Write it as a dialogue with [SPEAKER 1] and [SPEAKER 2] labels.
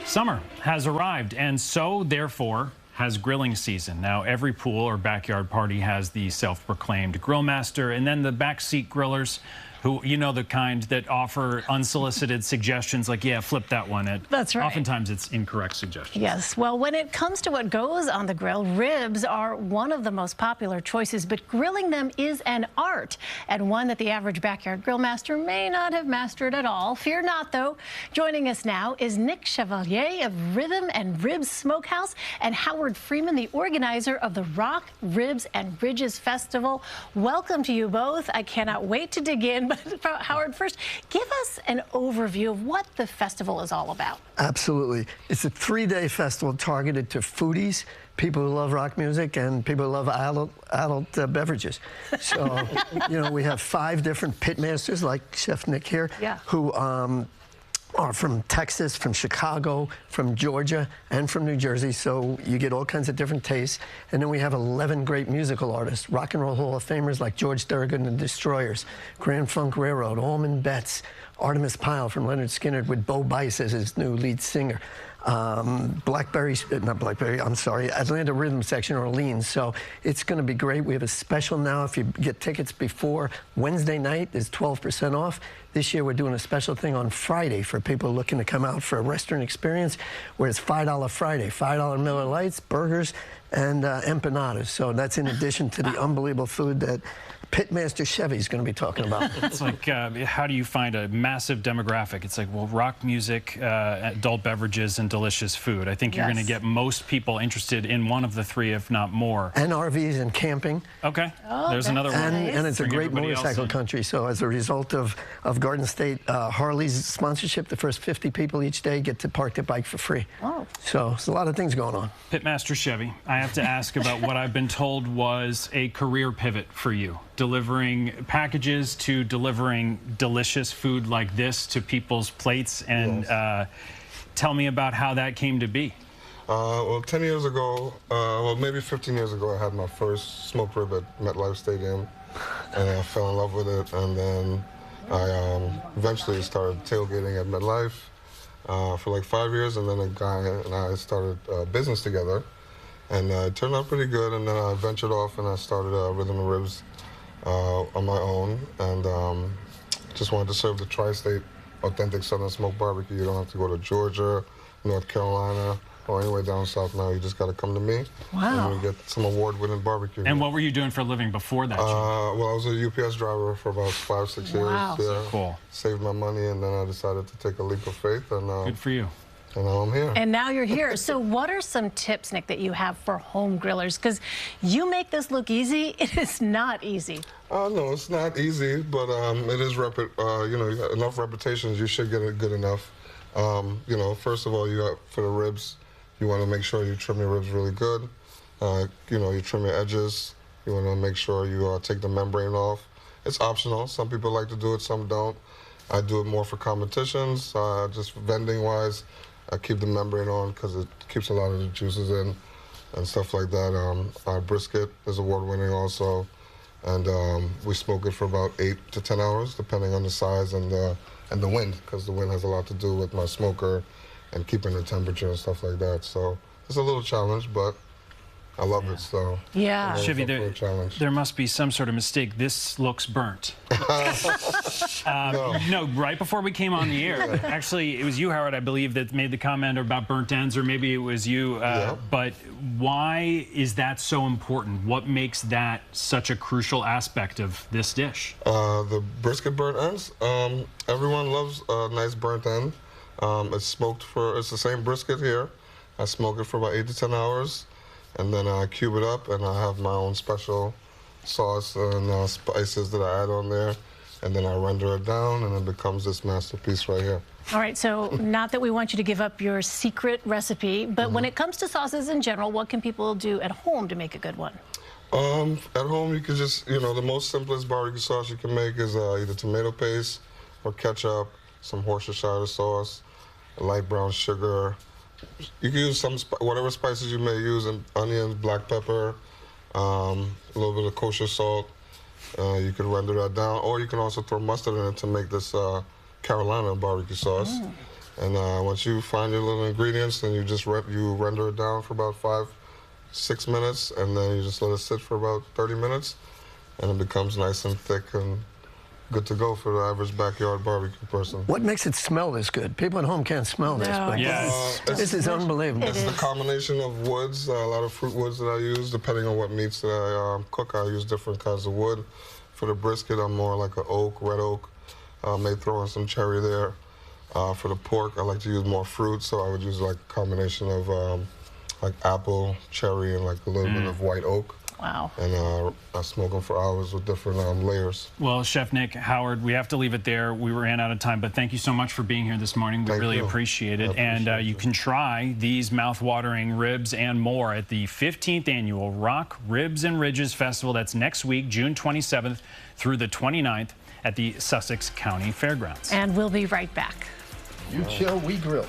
[SPEAKER 1] Summer has arrived, and so, therefore, has grilling season. Now, every pool or backyard party has the self-proclaimed grill master, and then the backseat grillers who, you know, the kind that offer unsolicited suggestions like, yeah, flip that one.
[SPEAKER 2] That's right.
[SPEAKER 1] Oftentimes it's incorrect suggestions.
[SPEAKER 2] Yes. Well, when it comes to what goes on the grill, ribs are one of the most popular choices, but grilling them is an art, and one that the average backyard grill master may not have mastered at all. Fear not, though. Joining us now is Nick Chevalier of Rhythm and Ribz Smokehouse and Howard Freeman, the organizer of the Rock, Ribs, and Ridges Festival. Welcome to you both. I cannot wait to dig in. But Howard, first, give us an overview of what the festival is all about.
[SPEAKER 3] Absolutely. It's a 3-day festival targeted to foodies, people who love rock music, and people who love adult beverages. So, you know, we have 5 different pitmasters, like Chef Nick here, who are from Texas, from Chicago, from Georgia, and from New Jersey, so you get all kinds of different tastes. And then we have 11 great musical artists, Rock and Roll Hall of Famers like George Thorogood and the Destroyers, Grand Funk Railroad, Allman Betts, Artemis Pyle from Leonard Skinner with Bo Bice as his new lead singer. Atlanta Rhythm Section, Orleans. So it's going to be great. We have a special now. If you get tickets before Wednesday night, is 12% off. This year we're doing a special thing on Friday for people looking to come out for a restaurant experience, where it's $5 Friday, $5 Miller Lights, burgers, and empanadas. So that's in addition to the unbelievable food that Pitmaster Chevy is going to be talking about.
[SPEAKER 1] It's like, how do you find a massive demographic? It's like, well, rock music, adult beverages, and delicious food. I think you're going to get most people interested in one of the 3, if not more.
[SPEAKER 3] And RVs and camping.
[SPEAKER 1] Okay. There's another one.
[SPEAKER 3] And it's a great motorcycle country. So as a result of Garden State Harley's sponsorship, the first 50 people each day get to park their bike for free. Oh. So there's a lot of things going on.
[SPEAKER 1] Pitmaster Chevy, I have to ask about what I've been told was a career pivot for you. Delivering packages to delivering delicious food like this to people's plates, and tell me about how that came to be.
[SPEAKER 4] Well, 10 years ago, well, maybe 15 years ago, I had my first smoke rib at MetLife Stadium, and I fell in love with it, and then I eventually started tailgating at MetLife for like 5 years, and then a guy and I started a business together, and it turned out pretty good, and then I ventured off and I started Rhythm and Ribz on my own, and just wanted to serve the tri-state authentic Southern smoked barbecue. You don't have to go to Georgia, North Carolina, or anywhere down south now. You just got to come to me.
[SPEAKER 2] Wow.
[SPEAKER 4] And we get some award-winning barbecue.
[SPEAKER 1] And what were you doing for a living before that?
[SPEAKER 4] Well, I was a UPS driver for about 5, 6 years.
[SPEAKER 2] Wow.
[SPEAKER 4] Yeah.
[SPEAKER 1] Cool.
[SPEAKER 4] Saved my money, and then I decided to take a leap of faith. And
[SPEAKER 1] good for you.
[SPEAKER 4] And now I'm here.
[SPEAKER 2] And now you're here. So what are some tips, Nick, that you have for home grillers? Because you make this look easy. It is not easy.
[SPEAKER 4] No, it's not easy, but it is, you know, enough reputations, you should get it good enough. You know, first of all, you got, for the ribs, you want to make sure you trim your ribs really good. You know, you trim your edges. You want to make sure you take the membrane off. It's optional. Some people like to do it, some don't. I do it more for competitions, just vending-wise. I keep the membrane on because it keeps a lot of the juices in and stuff like that. Our brisket is award-winning also, and we smoke it for about 8 to 10 hours, depending on the size and the wind, because the wind has a lot to do with my smoker and keeping the temperature and stuff like that. So it's a little challenge, but I love it, so.
[SPEAKER 2] Yeah.
[SPEAKER 1] Chevy, there must be some sort of mistake. This looks burnt. No, right before we came on the air, actually, it was you, Howard, I believe, that made the comment about burnt ends, or maybe it was you. But why is that so important? What makes that such a crucial aspect of this dish?
[SPEAKER 4] The brisket burnt ends. Everyone loves a nice burnt end. It's smoked it's the same brisket here. I smoke it for about 8 to 10 hours. And then I cube it up, and I have my own special sauce and spices that I add on there. And then I render it down, and it becomes this masterpiece right here.
[SPEAKER 2] All right, so not that we want you to give up your secret recipe, but when it comes to sauces in general, what can people do at home to make a good one?
[SPEAKER 4] At home, you can just, you know, the most simplest barbecue sauce you can make is either tomato paste or ketchup, some Worcestershire sauce, light brown sugar. You can use whatever spices you may use, onions, black pepper, a little bit of kosher salt. You could render that down, or you can also throw mustard in it to make this Carolina barbecue sauce. And once you find your little ingredients, then you just render it down for about 5-6 minutes, and then you just let it sit for about 30 minutes, and it becomes nice and thick and good to go for the average backyard barbecue person.
[SPEAKER 3] What makes it smell this good? People at home can't smell this, but
[SPEAKER 1] Yes.
[SPEAKER 3] this is unbelievable.
[SPEAKER 4] It's the combination of woods, a lot of fruit woods that I use. Depending on what meats that I cook, I use different kinds of wood. For the brisket, I'm more like an oak, red oak. May throw in some cherry there. For the pork, I like to use more fruit, so I would use like a combination of like apple, cherry, and like a little bit of white oak.
[SPEAKER 2] Wow.
[SPEAKER 4] And I smoke them for hours with different layers.
[SPEAKER 1] Well, Chef Nick, Howard, we have to leave it there. We ran out of time, but thank you so much for being here this morning. We really appreciate it. And you can try these mouth-watering ribs and more at the 15th Annual Rock, Ribs, and Ridges Festival. That's next week, June 27th through the 29th at the Sussex County Fairgrounds.
[SPEAKER 2] And we'll be right back.
[SPEAKER 3] You chill, we grill.